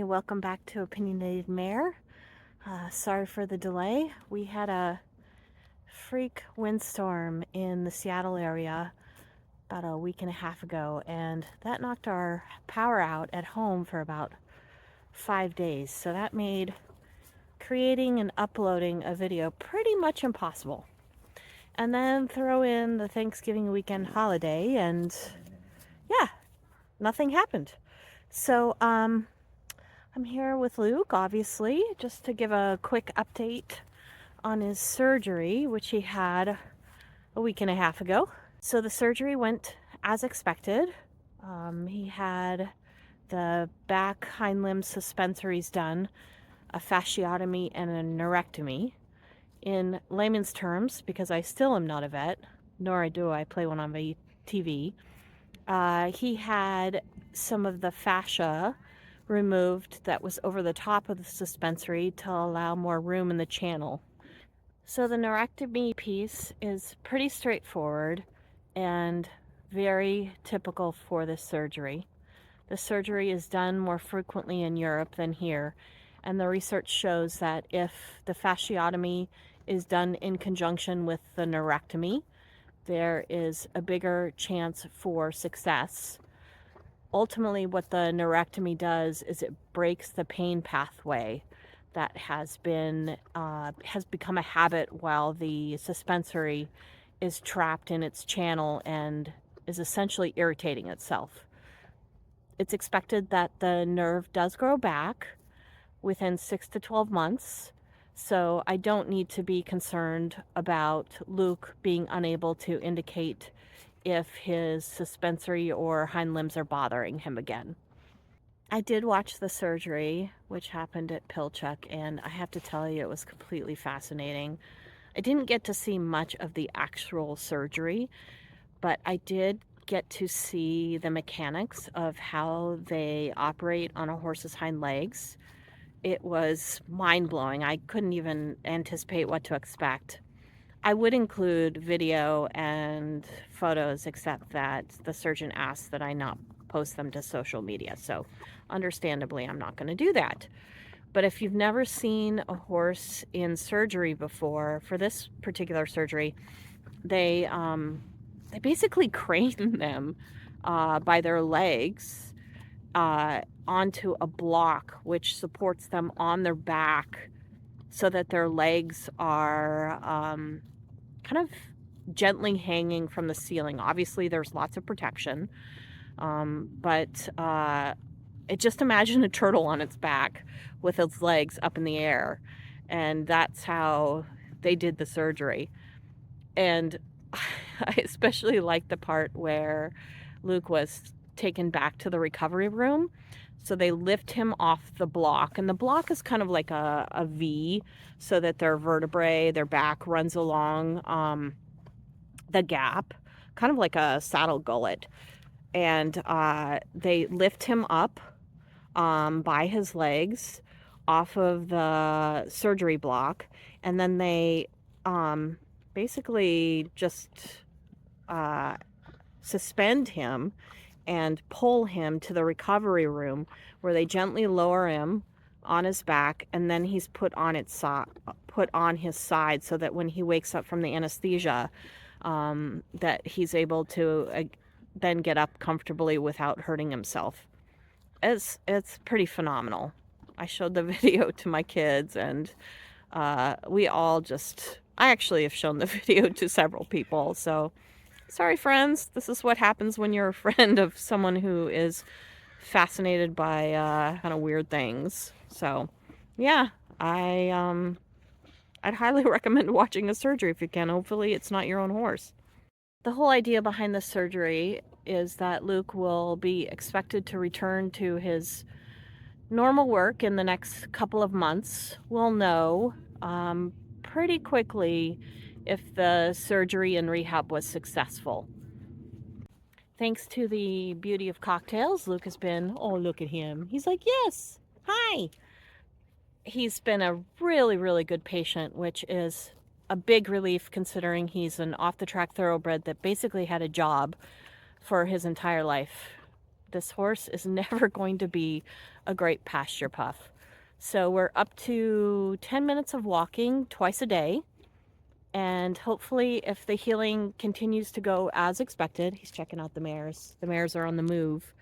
welcome back to Opinionated Mare. Sorry for the delay. We had a freak windstorm in the Seattle area about a week and a half ago, and that knocked our power out at home for about 5 days. So that made creating and uploading a video pretty much impossible. And then throw in the Thanksgiving weekend holiday, and yeah, nothing happened. So, I'm here with Luke, obviously, just to give a quick update on his surgery, which he had a week and a half ago. So the surgery went as expected. He had the back hind limb suspensories done, a fasciotomy and a neurectomy. In layman's terms, because I still am not a vet, nor do I play one on TV, he had some of the fascia removed that was over the top of the suspensory to allow more room in the channel. So the neurectomy piece is pretty straightforward and very typical for this surgery. The surgery is done more frequently in Europe than here, and the research shows that if the fasciotomy is done in conjunction with the neurectomy, there is a bigger chance for success. Ultimately, what the neurectomy does is it breaks the pain pathway that has become a habit while the suspensory is trapped in its channel and is essentially irritating itself. It's expected that the nerve does grow back within 6 to 12 months, so I don't need to be concerned about Luke being unable to indicate if his suspensory or hind limbs are bothering him again. I did watch the surgery, which happened at Pilchuck, and I have to tell you, it was completely fascinating. I didn't get to see much of the actual surgery, but I did get to see the mechanics of how they operate on a horse's hind legs. It was mind-blowing. I couldn't even anticipate what to expect. I would include video and photos, except that the surgeon asked that I not post them to social media. So understandably, I'm not going to do that. But if you've never seen a horse in surgery before, for this particular surgery, they basically crane them by their legs onto a block which supports them on their back so that their legs are kind of gently hanging from the ceiling. Obviously, there's lots of protection, but just imagine a turtle on its back with its legs up in the air, and that's how they did the surgery. And I especially like the part where Luke was taken back to the recovery room. So they lift him off the block, and the block is kind of like a V, so that their vertebrae, their back runs along the gap, kind of like a saddle gullet. And they lift him up by his legs off of the surgery block, and then they basically just suspend him and pull him to the recovery room, where they gently lower him on his back, and then he's put on his side, so that when he wakes up from the anesthesia, that he's able to then get up comfortably without hurting himself. It's pretty phenomenal. I showed the video to my kids, and we all I actually have shown the video to several people. So sorry, friends, this is what happens when you're a friend of someone who is fascinated by kind of weird things. So yeah, I'd highly recommend watching a surgery if you can. Hopefully it's not your own horse. The whole idea behind the surgery is that Luke will be expected to return to his normal work in the next couple of months. We'll know pretty quickly if the surgery and rehab was successful. Thanks to the beauty of cocktails, Luke has been, oh, look at him. He's like, yes, hi. He's been a really, really good patient, which is a big relief considering he's an off-the-track thoroughbred that basically had a job for his entire life. this horse is never going to be a great pasture puff. So we're up to 10 minutes of walking twice a day. And hopefully if the healing continues to go as expected, he's checking out the mares. The mares are on the move.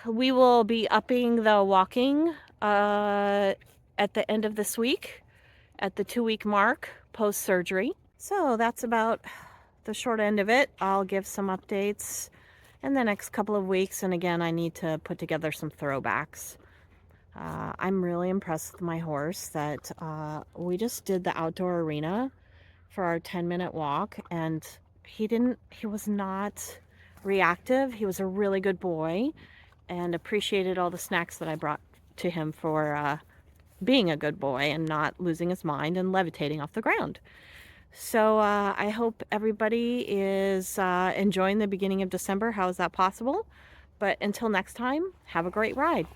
We will be upping the walking at the end of this week, at the 2-week mark post-surgery. So that's about the short end of it. I'll give some updates in the next couple of weeks, and again, I need to put together some throwbacks. I'm really impressed with my horse that we just did the outdoor arena for our 10-minute walk, and he was not reactive. He was a really good boy and appreciated all the snacks that I brought to him for being a good boy and not losing his mind and levitating off the ground. So I hope everybody is enjoying the beginning of December. How is that possible? But until next time, have a great ride.